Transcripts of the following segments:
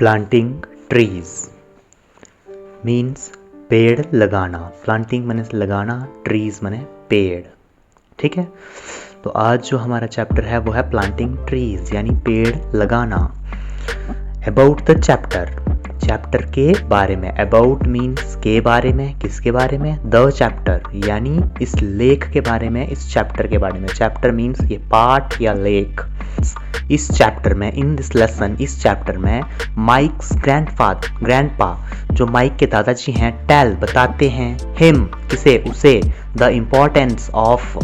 Planting trees means पेड़ लगाना। Planting माने लगाना, ट्रीज माने पेड़। ठीक है, तो आज जो हमारा चैप्टर है वो है प्लांटिंग ट्रीज यानी पेड़ लगाना। अबाउट द चैप्टर, चैप्टर के बारे में। अबाउट मीन्स के बारे में, किसके बारे में। द चैप्टर यानी इस लेख के बारे में, इस चैप्टर के बारे में। चैप्टर मीन्स ये पाठ या लेख। इस चैप्टर में, इन दिस लेसन, इस चैप्टर में माइक्स ग्रैंडपा जो माइक के दादाजी हैं, टेल बताते हैं, हिम किसे, उसे, the importance of,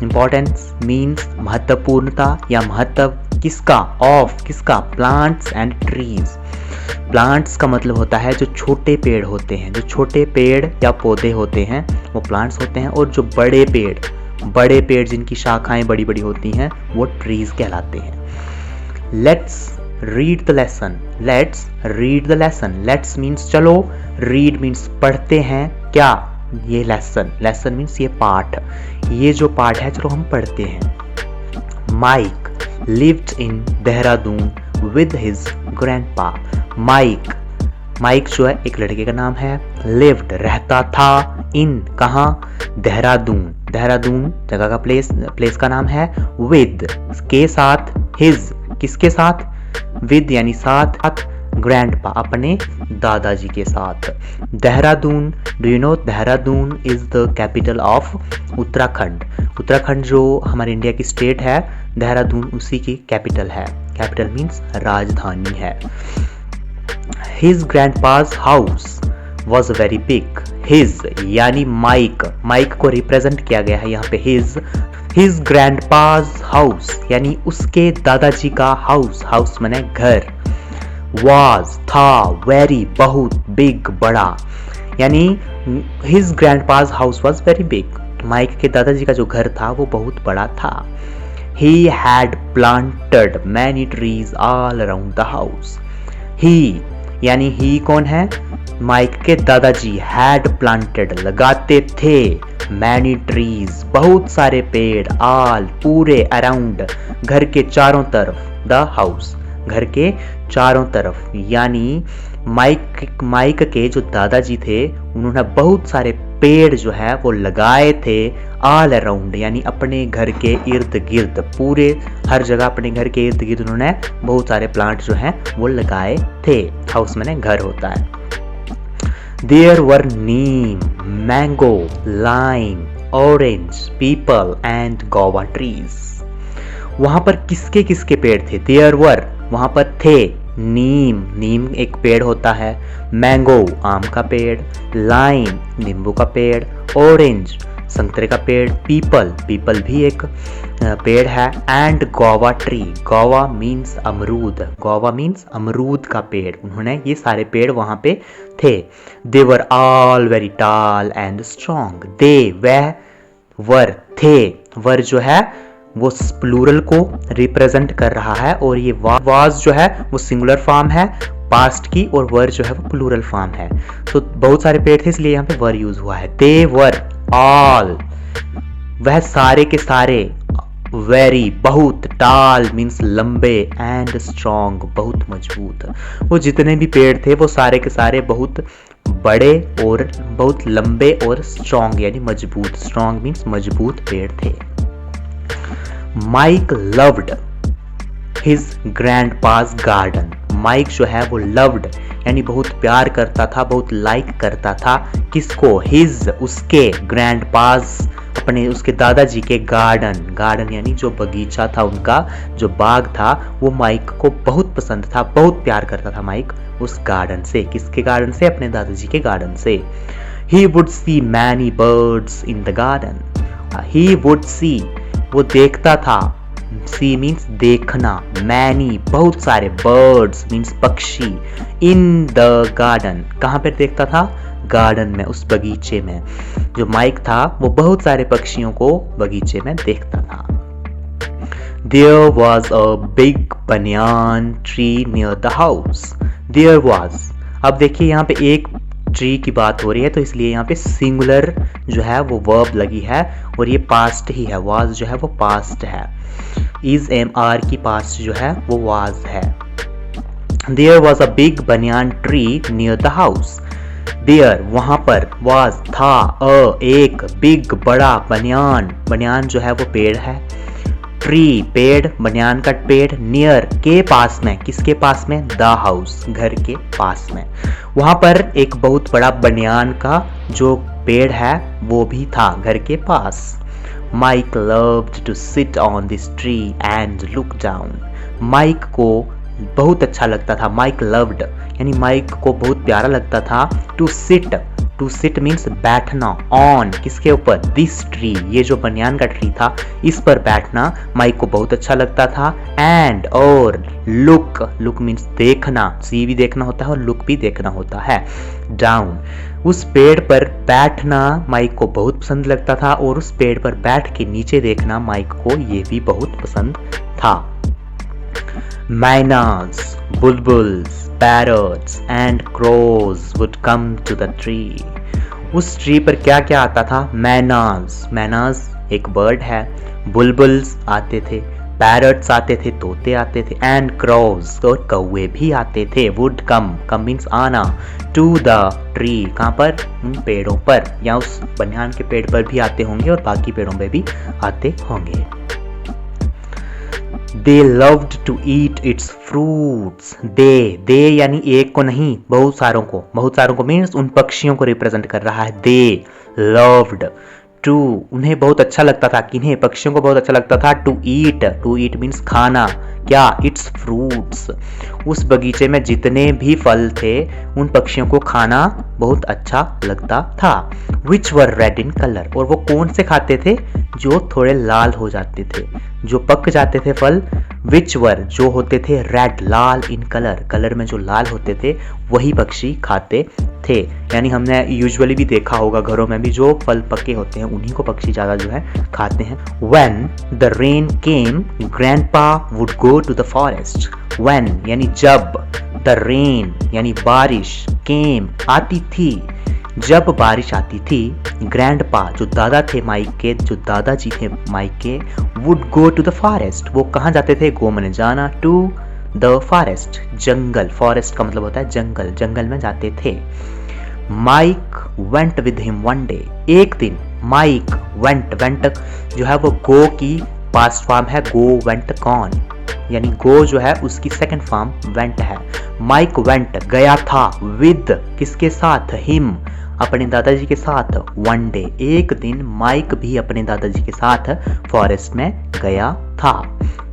importance means महत्वपूर्णता या महत्व किसका, ऑफ किसका, प्लांट्स एंड ट्रीज। प्लांट्स का मतलब होता है जो छोटे पेड़ होते हैं, जो छोटे पेड़ या पौधे होते हैं वो प्लांट्स होते हैं, और जो बड़े पेड़ जिनकी शाखाएं बड़ी बड़ी होती हैं वो ट्रीज कहलाते हैं। Let's read the lesson, let's read the lesson. Let's means चलो, रीड मीन्स पढ़ते हैं क्या, ये लेसन, लेसन मीन्स ये पाठ, ये जो पाठ है चलो हम पढ़ते हैं। Mike lived in Dehradun with his grandpa। Mike जो है एक लड़के का नाम है। lived रहता था, in कहाँ, देहरादून, देहरादून जगह का प्लेस का नाम है। with के साथ, his किसके साथ, with यानी साथ, ग्रैंडपा अपने दादाजी के साथ। Dehradun, do you know Dehradun is the capital of Uttarakhand. Uttarakhand जो हमारे इंडिया की स्टेट है, देहरादून उसी की कैपिटल है। कैपिटल मीन्स राजधानी है। His grandpa's house was very big. His यानी माइक को रिप्रेजेंट किया गया है यहाँ पे हिज ग्रैंडपाज हाउस यानी उसके दादाजी का हाउस माने घर। was था, very बहुत, big बड़ा, यानी his grandpa's house was very big। Mike के दादाजी का जो घर था वो बहुत बड़ा था। he had planted many trees all around the house। he यानी he कौन है, माइक के दादाजी। had planted लगाते थे, many trees बहुत सारे पेड़, all पूरे, around घर के चारों तरफ, the house घर के चारों तरफ, यानी माइक के जो दादाजी थे उन्होंने बहुत सारे पेड़ जो है वो लगाए थे ऑल अराउंड यानी अपने घर के इर्द गिर्द, पूरे हर जगह अपने घर के इर्द गिर्द उन्होंने बहुत सारे प्लांट जो हैं वो लगाए थे। हाउस माने घर होता है। There were neem, mango, lime, orange, peepal and guava trees. वहां पर किसके किसके पेड़ थे, देयर वर वहां पर थे, नीम एक पेड़ होता है, मैंगो आम का पेड़, लाइम नींबू का पेड़, ऑरेंज संतरे का पेड़, पीपल भी एक पेड़ है, and Goa tree, Goa means अमरूद का पेड़। उन्होंने ये सारे पेड़ वहां पे थे। They were all very tall and strong. They वह वर थे, वर जो है वो प्लूरल को रिप्रेजेंट कर रहा है, और ये वाज जो है वो सिंगुलर फॉर्म है पास्ट की, और वर जो है वो प्लूरल फॉर्म है। तो बहुत सारे पेड़ थे इसलिए यहाँ पे वर यूज हुआ है। दे वर ऑल वह सारे के सारे, वेरी बहुत, टाल मीन्स लंबे, एंड स्ट्रॉन्ग बहुत मजबूत। वो जितने भी पेड़ थे वो सारे के सारे बहुत बड़े और बहुत लंबे और स्ट्रॉन्ग यानी मजबूत, स्ट्रॉन्ग मीन्स मजबूत पेड़ थे। Mike loved his grandpa's garden. Mike जो है वो लव्ड यानी बहुत प्यार करता था, बहुत लाइक करता था, किसको, हिज उसके, ग्रैंडपाज अपने उसके दादाजी के गार्डन यानी जो बगीचा था उनका, जो बाग था, वो माइक को बहुत पसंद था, बहुत प्यार करता था माइक उस गार्डन से। किसके गार्डन से, अपने दादाजी के गार्डन से। He would see many birds in the garden. He would see वो देखता था, सी मीन्स देखना, मैनी बहुत सारे, बर्ड्स मीन्स पक्षी, इन द गार्डन कहाँ पर देखता था, गार्डन में, उस बगीचे में। जो माइक था वो बहुत सारे पक्षियों को बगीचे में देखता था। There was a big banyan tree near the house। There was, अब देखिए यहाँ पे एक ट्री की बात हो रही है तो इसलिए यहाँ पे सिंगुलर जो है वो वर्ब लगी है, और ये पास्ट ही है, वाज जो है वो पास्ट है। इज एम आर की पास्ट जो है वो वाज है। There was a big banyan tree near the house. There वहां पर, वाज था, एक, बिग बड़ा, बनियान, बनियान जो है वो पेड़ है, ट्री पेड़, बनियान का पेड़, नियर के पास में, किसके पास में, द हाउस घर के पास में। वहां पर एक बहुत बड़ा बनियान का जो पेड़ है वो भी था घर के पास। Mike loved to sit on this tree and look down. Mike को बहुत अच्छा लगता था, माइक लव्ड यानी माइक को बहुत प्यारा लगता था, टू सिट मीन्स बैठना, ऑन किसके ऊपर, दिस ट्री ये जो बनियान का ट्री था इस पर बैठना माइक को बहुत अच्छा लगता था। एंड और लुक मीन्स देखना, सी भी देखना होता है और लुक भी देखना होता है, डाउन उस पेड़ पर बैठना माइक को बहुत पसंद लगता था और उस पेड़ पर बैठ के नीचे देखना माइक को ये भी बहुत पसंद था। Miners, bulbuls, parrots and crows would come to the tree. उस ट्री पर क्या क्या आता था, मैनास एक बर्ड है, बुलबुल्स आते थे, पैरट्स आते थे, तोते आते थे, एंड क्रोज और कौवे भी आते थे। वुड कम मीन्स आना, टू द ट्री कहाँ पर, उन पेड़ों पर, या उस बनियान के पेड़ पर भी आते होंगे और बाकी पेड़ों पर भी आते होंगे। They loved to eat its fruits. They यानी एक को नहीं, बहुत सारों को मीन्स उन पक्षियों को रिप्रेजेंट कर रहा है। They loved to, उन्हें बहुत अच्छा लगता था, किन्हें, पक्षियों को बहुत अच्छा लगता था, to eat मीन्स खाना, क्या, its fruits, उस बगीचे में जितने भी फल थे उन पक्षियों को खाना बहुत अच्छा लगता था। Which were red in color, और वो कौन से खाते थे, जो थोड़े लाल हो जाते थे, जो पक जाते थे फल। Which were जो होते थे रेड लाल, इन कलर में जो लाल होते थे वही पक्षी खाते थे। यानी हमने यूजुअली भी देखा होगा घरों में भी जो फल पके होते हैं उन्हीं को पक्षी ज़्यादा जो है खाते हैं। When the rain came, grandpa would go to the forest. When यानी जब, the rain यानी बारिश, came आती थी, जब बारिश आती थी, ग्रैंडपा जो दादा थे माइक के, जो दादाजी थे माइक के, would go to the forest, वो कहाँ जाते थे, गो मैंने जाना, टू द फॉरेस्ट जंगल, फॉरेस्ट का मतलब होता है जंगल, जंगल में जाते थे। Mike went with him one day, एक दिन माइक वेंट जो है वो गो की पास्ट फॉर्म है, गो वेंट कौन, यानी गो जो है उसकी सेकंड फॉर्म वेंट है। माइक वेंट गया था, विद किसके साथ, हिम अपने दादाजी के साथ, वन डे एक दिन माइक भी अपने दादाजी के साथ फॉरेस्ट में गया था।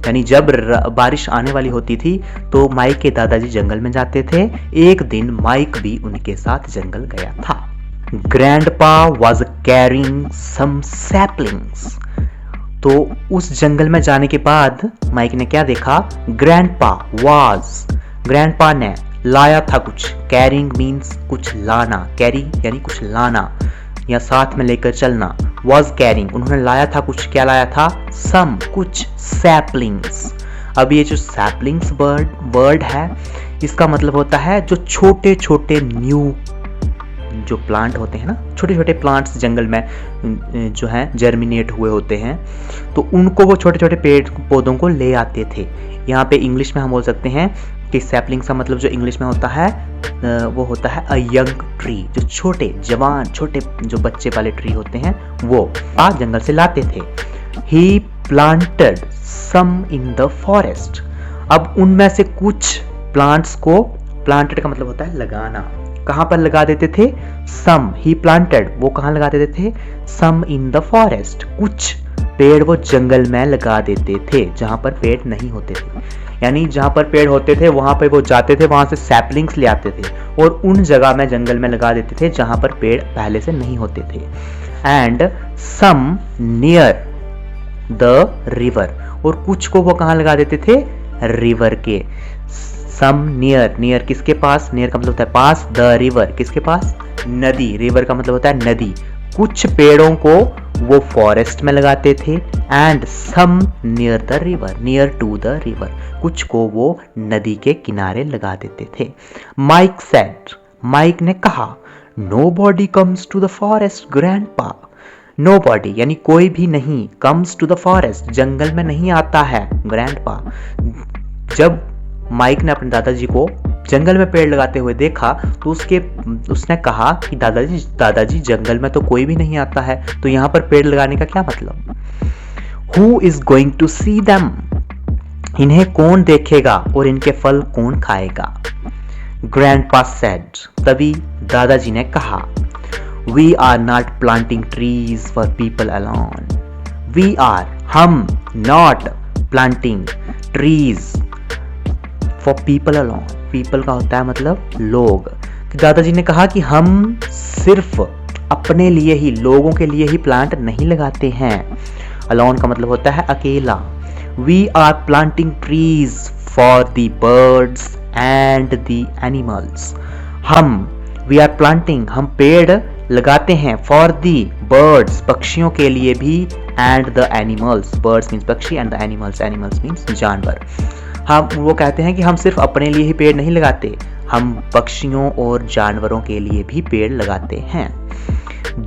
यानी जब बारिश आने वाली होती थी तो माइक के दादाजी जंगल में जाते थे, एक दिन माइक भी उनके साथ जंगल गया था। Grandpa was carrying some saplings, तो उस जंगल में जाने के बाद माइक ने क्या देखा, ग्रैंडपा ने लाया था कुछ, कैरिंग मीन्स कुछ लाना, कैरी यानी कुछ लाना या साथ में लेकर चलना, वाज कैरिंग उन्होंने लाया था कुछ, क्या लाया था, सम कुछ, सैपलिंग्स। अब ये जो सैपलिंग्स वर्ड है इसका मतलब होता है जो छोटे छोटे न्यू जो प्लांट होते हैं ना, छोटे छोटे प्लांट्स जंगल में जो है जर्मिनेट हुए होते हैं, तो उनको वो छोटे छोटे पेड़ पौधों को ले आते थे। यहाँ पे इंग्लिश में हम बोल सकते हैं कि सैपलिंग का मतलब जो इंग्लिश में होता है वो होता है अ यंग ट्री, जो छोटे जवान छोटे जो बच्चे वाले ट्री होते हैं वो जंगल से लाते थे। He planted some in the forest, अब उनमें से कुछ प्लांट्स को, प्लांटेड का मतलब होता है लगाना, कहाँ पर लगा देते थे, सम, ही प्लांटेड वो कहाँ लगा देते थे, सम इन द फॉरेस्ट, कुछ पेड़ वो जंगल में लगा देते थे जहाँ पर पेड़ नहीं होते थे। यानी जहाँ पर पेड़ होते थे वहाँ पर वो जाते थे, वहाँ से सैपलिंग्स ले आते थे और उन जगह में जंगल में लगा देते थे जहाँ पर पेड़ पहले से नहीं होते थे। And some near the river, और कुछ को वो कहाँ लगा देते थे, रिवर के, सम नियर किसके पास, नियर का मतलब होता है पास, द रिवर किसके पास, नदी, रिवर का मतलब होता है नदी। कुछ पेड़ों को वो फॉरेस्ट में लगाते थे, and some near the river, near to the river, कुछ को वो नदी के किनारे लगा देते थे। माइक सेड, माइक ने कहा, nobody comes to the forest grandpa, nobody यानी कोई भी नहीं, कम्स टू द फॉरेस्ट जंगल में नहीं आता है ग्रैंडपा। जब माइक ने अपने दादाजी को जंगल में पेड़ लगाते हुए देखा तो उसने कहा कि दादाजी जंगल में तो कोई भी नहीं आता है, तो यहाँ पर पेड़ लगाने का क्या मतलब? Who is going to see them? इन्हें कौन देखेगा और इनके फल कौन खाएगा? Grandpa said, तभी दादाजी ने कहा, We are not planting trees for people alone. We are, हम, not planting trees for people alone. People का होता है मतलब लोग। दादाजी ने कहा कि हम सिर्फ अपने लिए ही, लोगों के लिए ही प्लांट नहीं लगाते हैं। Alone का मतलब होता है अकेला। We are planting trees for the birds and the animals. we are planting, हम पेड़ लगाते हैं for the birds, पक्षियों के लिए भी, and the animals, birds means पक्षी and the animals means जानवर। हम वो कहते हैं कि हम सिर्फ अपने लिए ही पेड़ नहीं लगाते, हम पक्षियों और जानवरों के लिए भी पेड़ लगाते हैं।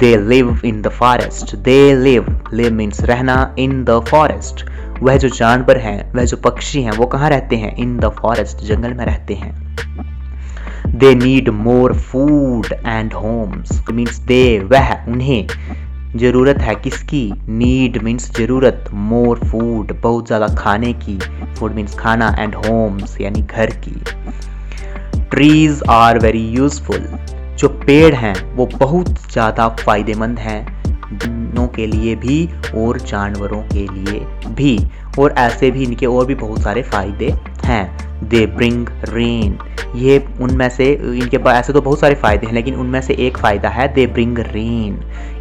They live in the forest. They live means रहना, in the forest. वह जो जानवर हैं, वह जो पक्षी हैं, वो कहाँ रहते हैं? In the forest, जंगल में रहते हैं। They need more food and homes. Means they, वह, उन्हें जरूरत है किसकी? Need means जरूरत, more food बहुत ज़्यादा खाने की, food means खाना, and homes यानी घर की। Trees are very useful. जो पेड़ हैं वो बहुत ज़्यादा फायदेमंद हैं, दोनों के लिए भी और जानवरों के लिए भी, और ऐसे भी इनके और भी बहुत सारे फायदे हैं। They bring rain. ये उनमें से, इनके ऐसे तो बहुत सारे फायदे हैं, लेकिन उनमें से एक फ़ायदा है they bring rain.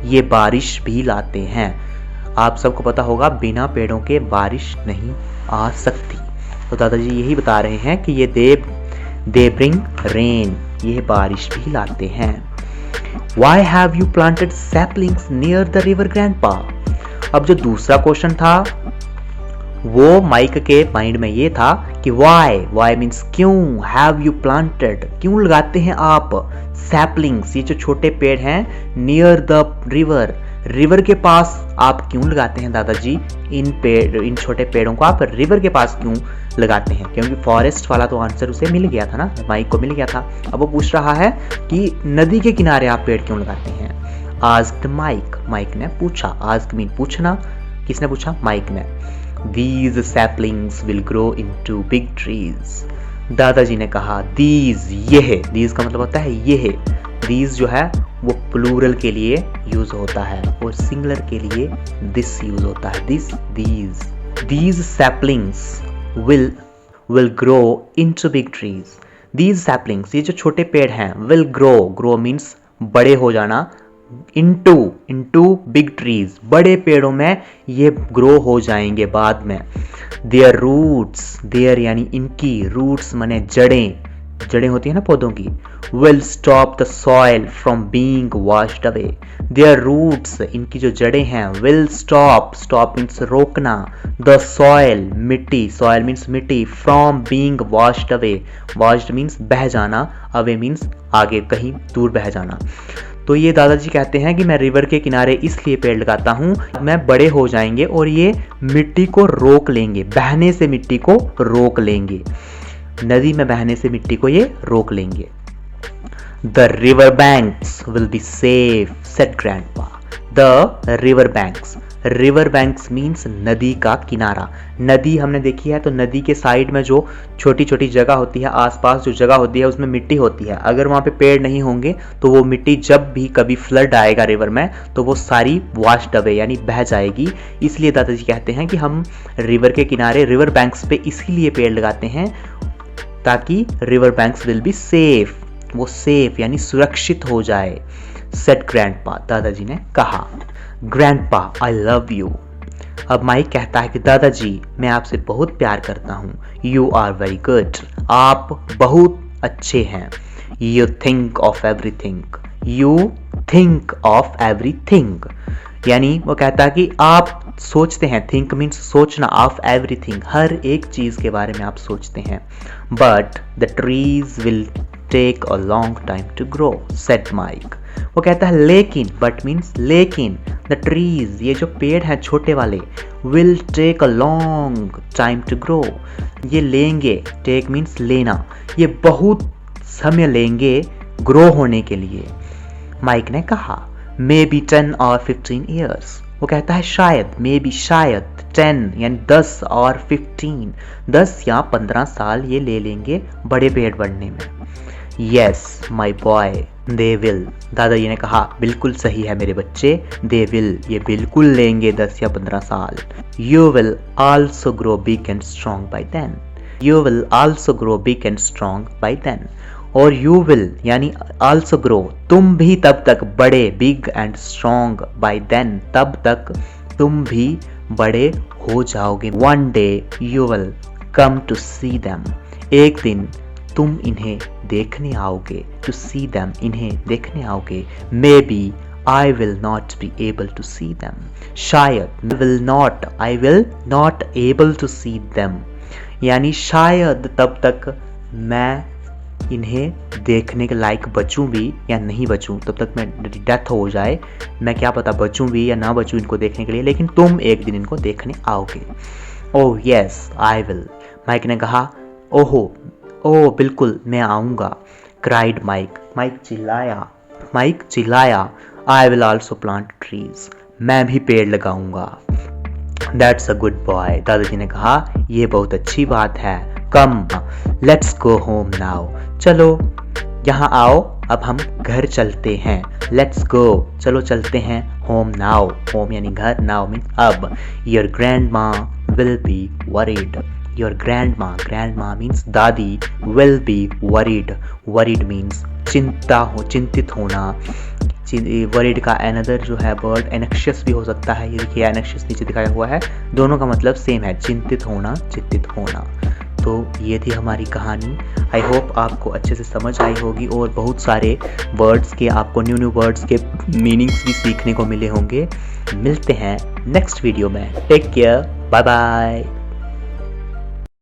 ये बारिश भी लाते हैं। आप सबको पता होगा बिना पेड़ों के बारिश नहीं आ सकती। तो दादाजी यही बता रहे हैं कि ये they bring rain, ये बारिश भी लाते हैं। Why have you planted saplings near the river, grandpa? अब जो दूसरा क्वेश्चन था वो माइक के माइंड में ये था कि why means क्यों, have you planted, क्यों लगाते हैं आप saplings, ये जो छोटे पेड़ हैं, near the river के पास आप क्यों लगाते हैं दादाजी? इन छोटे पेड़ों को आप रिवर के पास क्यों लगाते हैं? क्योंकि फॉरेस्ट वाला तो आंसर उसे मिल गया था ना, माइक को मिल गया था। अब वो पूछ रहा है कि नदी के किनारे आप पेड़ क्यों लगाते हैं? आस्क्ड माइक ने पूछा। आस्क मीन पूछना, किसने पूछा? माइक ने। These saplings will grow into big trees. दादाजी ने कहा these का मतलब होता है ये। these जो है वो प्लूरल के लिए यूज होता है और सिंगुलर के लिए this यूज होता है। these saplings will grow into big trees. These saplings, ये जो छोटे पेड़ हैं, will grow means बड़े हो जाना, into big trees, बड़े पेड़ों में ये ग्रो हो जाएंगे बाद में। Their roots, यानी इनकी, roots माने जड़ें होती है ना पौधों की, will stop the soil from being washed away. Their roots, इनकी जो जड़ें हैं, will stop means रोकना, the soil means मिट्टी, from being washed away. washed means बह जाना, away means आगे कहीं दूर बह जाना। तो ये दादाजी कहते हैं कि मैं रिवर के किनारे इसलिए पेड़ लगाता हूँ, मैं बड़े हो जाएंगे और ये मिट्टी को रोक लेंगे, बहने से मिट्टी को रोक लेंगे, नदी में बहने से मिट्टी को ये रोक लेंगे। The river banks will be safe, said grandpa. The river banks means नदी का किनारा। नदी हमने देखी है तो नदी के साइड में जो छोटी छोटी जगह होती है, आसपास जो जगह होती है उसमें मिट्टी होती है। अगर वहाँ पे पेड़ नहीं होंगे तो वो मिट्टी जब भी कभी फ्लड आएगा रिवर में तो वो सारी वॉश्ड अवे यानी बह जाएगी। इसलिए दादाजी कहते हैं कि हम रिवर के किनारे, रिवर बैंक्स पे इसीलिए पेड़ लगाते हैं ताकि river banks will be safe, वो सेफ यानी सुरक्षित हो जाए। सेड ग्रैंडपा, दादाजी ने कहा। Grandpa I love you. अब माइक कहता है कि दादाजी मैं आपसे बहुत प्यार करता हूँ। यू आर वेरी गुड, आप बहुत अच्छे हैं। You think of everything, you think of everything यानी वो कहता है कि आप सोचते हैं, थिंक मीन्स सोचना, ऑफ एवरीथिंग हर एक चीज़ के बारे में आप सोचते हैं। But the trees will take a long time to grow, said Mike. वो कहता है लेकिन, बट मीन्स लेकिन, द ट्रीज, ये जो पेड़ हैं छोटे वाले, will take a long time to grow, ये लेंगे, टेक मीन्स लेना, ये बहुत समय लेंगे ग्रो होने के लिए। माइक ने कहा मे बी 10 और 15 ईयर्स, वो कहता है शायद, मे बी शायद, 10 यानी 10 और 15, 10 या 15 साल ये ले लेंगे बड़े पेड़ बढ़ने में। Yes my boy they will, दादाजी ने कहा बिल्कुल सही है मेरे बच्चे, दे विल, ये बिल्कुल लेंगे 10 या 15 साल। You will also grow big and strong by then, you will also grow big and strong by then, और यू विल यानी आल्सो ग्रो, तुम भी तब तक बड़े, big and strong by then, तब तक तुम भी बड़े हो जाओगे। One day you will come to see them, एक दिन तुम इन्हें देखने आओगे, टू सी देम, इन्हें देखने आओगे। Maybe I will not be able to see them, शायद, will not, I will not able to see them, यानी शायद तब तक मैं इन्हें देखने के लायक बचूं भी या नहीं बचूं, तब तक मैं डेथ हो जाए, मैं क्या पता बचूं भी या ना बचूं इनको देखने के लिए, लेकिन तुम एक दिन इनको देखने आओगे। Oh yes I will, Mike ने कहा ओहो, ओह बिल्कुल मैं आऊँगा। क्राइड माइक, माइक चिल्लाया, I will also plant trees, मैं भी पेड़ लगाऊंगा। दैट्स अ गुड बॉय, दादाजी ने कहा ये बहुत अच्छी बात है। Come let's go home now, चलो यहाँ आओ, अब हम घर चलते हैं। लेट्स गो, चलो चलते हैं। होम नाउ, होम यानी घर, नाउ मीन्स अब। योर ग्रैंड माँ will be worried, your grand माँ मीन्स दादी, will be worried, worried means चिंतित होना। वरीड का अनदर जो है वर्ड एनेक्शियस भी हो सकता है, ये देखिए एनेक्शियस नीचे दिखाया हुआ है, दोनों का मतलब सेम है, चिंतित होना। तो ये थी हमारी कहानी। आई होप आपको अच्छे से समझ आई होगी और बहुत सारे वर्ड्स के, आपको न्यू वर्ड्स के मीनिंग्स भी सीखने को मिले होंगे। मिलते हैं नेक्स्ट वीडियो में, टेक केयर, बाय बाय।